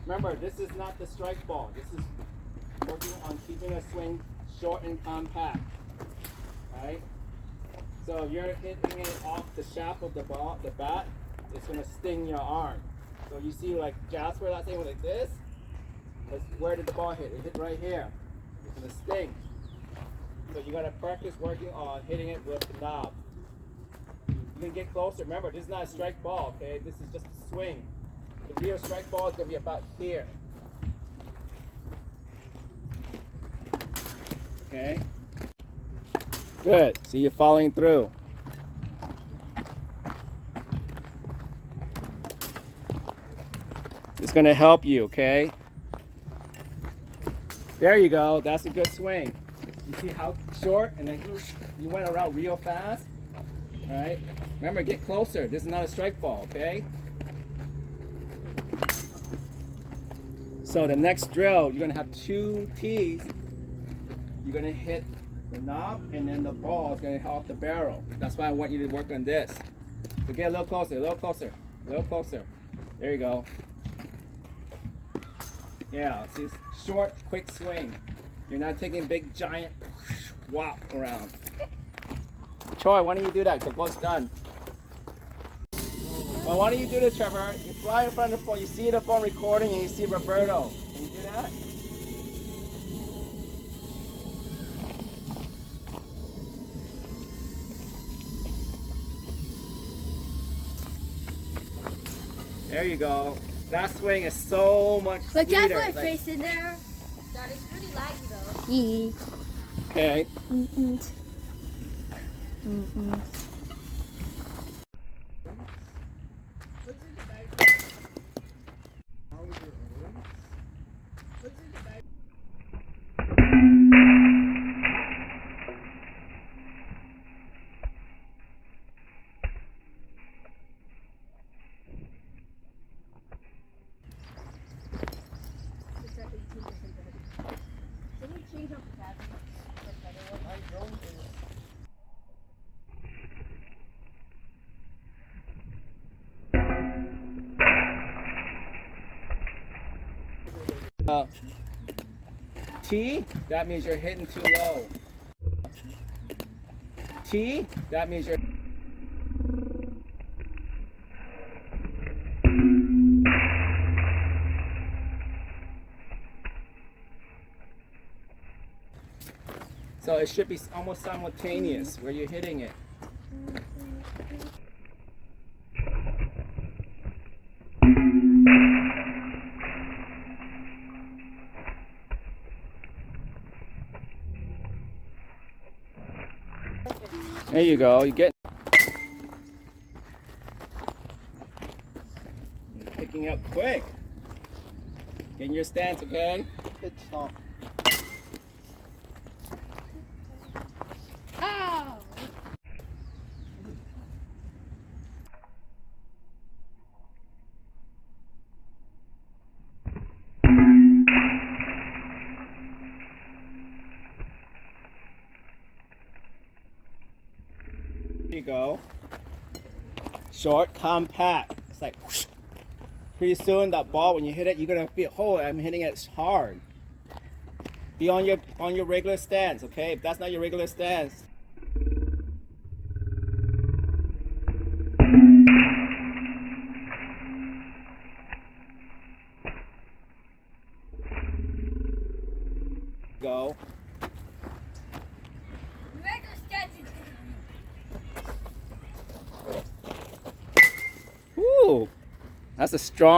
Remember, this is not the strike ball. This is working on keeping a swing short and compact. Right? So if you're hitting it off the shaft of the ball, the bat, it's gonna sting your arm. So you see, like Jasper, that thing was like this. Where did the ball hit? It hit right here. It's gonna sting. So you gotta practice working on hitting it with the knob. You can get closer. Remember, this is not a strike ball, okay? This is just a swing. The real strike ball is gonna be about here. Okay? Good. See, you're following through. It's gonna help you, okay? There you go. That's a good swing. You see how short, and then you went around real fast. All right. Remember, get closer. This is not a strike ball, okay? So the next drill, you're gonna have 2 tees. You're gonna hit the knob, and then the ball is gonna hit off the barrel. That's why I want you to work on this. So get a little closer, a little closer, a little closer. There you go. Yeah, see, short, quick swing. You're not taking big, giant whop around. Troy, why don't you do that? The ball's done. Well, why don't you do this, Trevor? You fly in front of the phone, you see the phone recording, and you see Roberto. Can you do that? There you go. That swing is so much sweeter. But just my face in there. That is pretty laggy though. Yee. Okay. Mm-mm. Mm-mm. T, that means you're hitting too low. T, that means you're... So it should be almost simultaneous where you're hitting it. There you go. You get picking up quick. Get in your stance, okay? Good stop. Oh. There you go. Short, compact. It's like whoosh. Pretty soon that ball, when you hit it, you're gonna feel, oh, I'm hitting it hard. Be on your regular stance, okay? If that's not your regular stance. Go. Regular stance is Woo! That's a strong